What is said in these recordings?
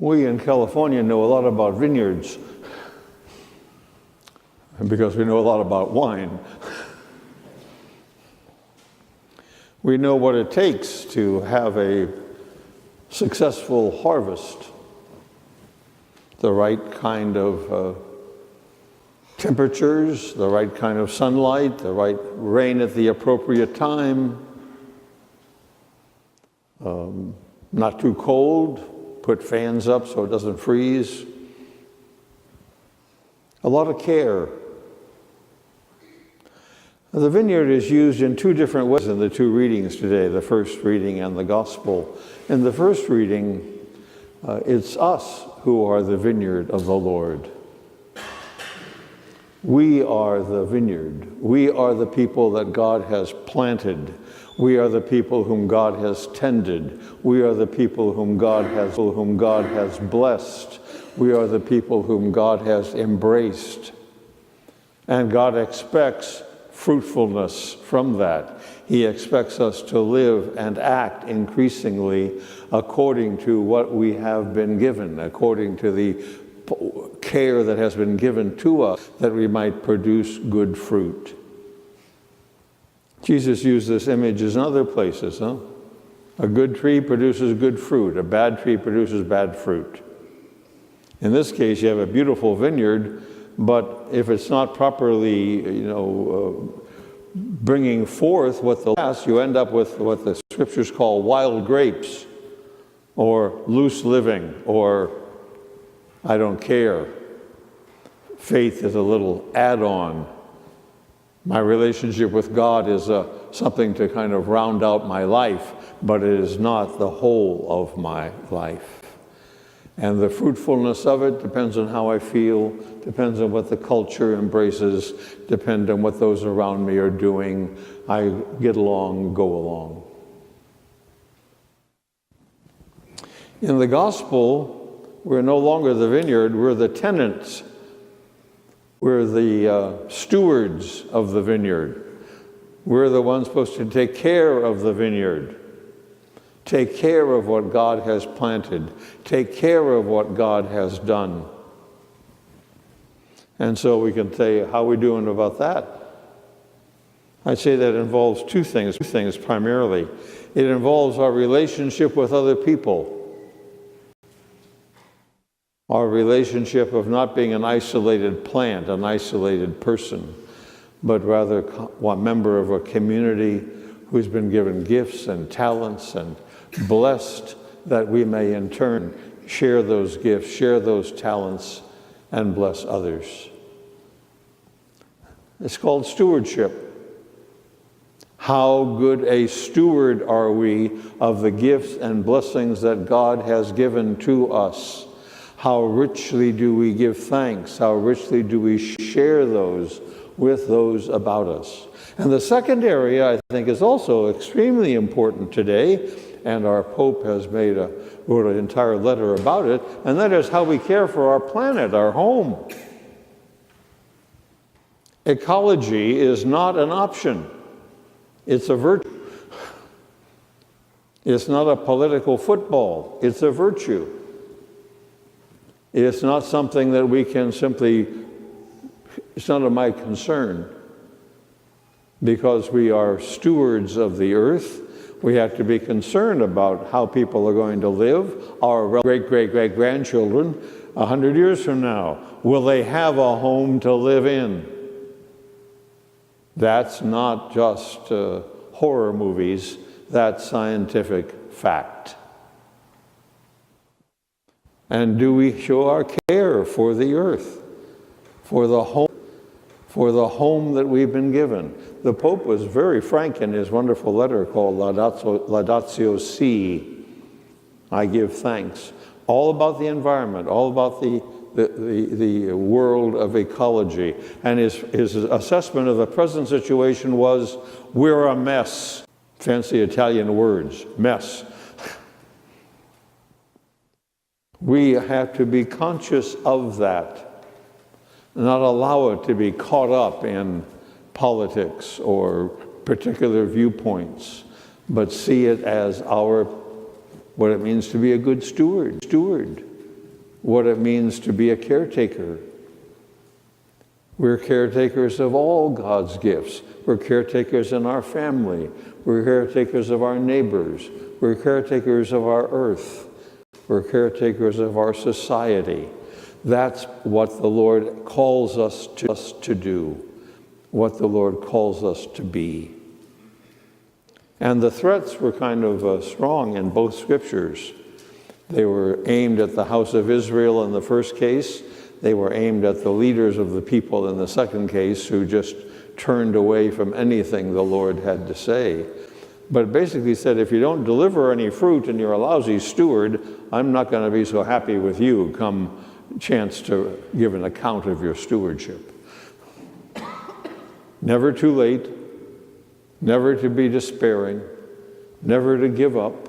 We in California know a lot about vineyards because we know a lot about wine. We know what it takes to have a successful harvest, the right kind of temperatures, the right kind of sunlight, the right rain at the appropriate time, not too cold, put fans up so it doesn't freeze. A lot of care. The vineyard is used in two different ways in the two readings today, the first reading and the gospel. In the first reading, it's us who are the vineyard of the Lord. We are the vineyard. We are the people that God has planted. We are the people whom God has tended. We are the people whom God has blessed. We are the people whom God has embraced. And God expects fruitfulness from that. He expects us to live and act increasingly according to what we have been given, according to the care that has been given to us, that we might produce good fruit. Jesus used this image in other places. A good tree produces good fruit. A bad tree produces bad fruit. In this case, you have a beautiful vineyard, but if it's not properly, bringing forth what the last, you end up with what the scriptures call wild grapes, or loose living, or I don't care. Faith is a little add-on. My relationship with God is something to kind of round out my life, but it is not the whole of my life. And the fruitfulness of it depends on how I feel, depends on what the culture embraces, depends on what those around me are doing. I get along, go along. In the gospel, we're no longer the vineyard, we're the tenants. We're the stewards of the vineyard. We're the ones supposed to take care of the vineyard. Take care of what God has planted. Take care of what God has done. And so we can say, how are we doing about that? I'd say that involves two things primarily. It involves our relationship with other people. Our relationship of not being an isolated plant, an isolated person, but rather one member of a community who's been given gifts and talents and blessed that we may in turn share those gifts, share those talents, and bless others. It's called stewardship. How good a steward are we of the gifts and blessings that God has given to us? How richly do we give thanks? How richly do we share those with those about us? And the second area, I think, is also extremely important today, and our Pope has wrote an entire letter about it, and that is how we care for our planet, our home. Ecology is not an option. It's a virtue. It's not a political football. It's a virtue. It's not something that we can simply, it's not of my concern. Because we are stewards of the earth, we have to be concerned about how people are going to live. Our great-great-great-grandchildren, 100 years from now, will they have a home to live in? That's not just horror movies, that's scientific fact. And do we show our care for the earth, for the home that we've been given? The Pope was very frank in his wonderful letter called Laudatio Si, I give thanks, all about the environment, all about the world of ecology. And his assessment of the present situation was, we're a mess. Fancy Italian words, mess. We have to be conscious of that, not allow it to be caught up in politics or particular viewpoints, but see it as what it means to be a good steward. what it means to be a caretaker. We're caretakers of all God's gifts. We're caretakers in our family. We're caretakers of our neighbors. We're caretakers of our earth. We're caretakers of our society. That's what the Lord calls us to do, what the Lord calls us to be. And the threats were kind of strong in both scriptures. They were aimed at the house of Israel in the first case. They were aimed at the leaders of the people in the second case, who just turned away from anything the Lord had to say. But it basically said, if you don't deliver any fruit and you're a lousy steward, I'm not going to be so happy with you come chance to give an account of your stewardship. Never too late, never to be despairing, never to give up,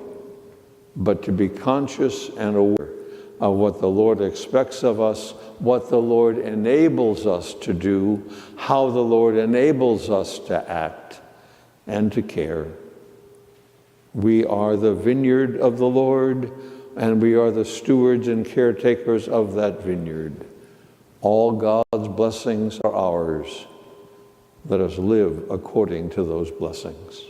but to be conscious and aware of what the Lord expects of us, what the Lord enables us to do, how the Lord enables us to act and to care. We are the vineyard of the Lord, and we are the stewards and caretakers of that vineyard. All God's blessings are ours. Let us live according to those blessings.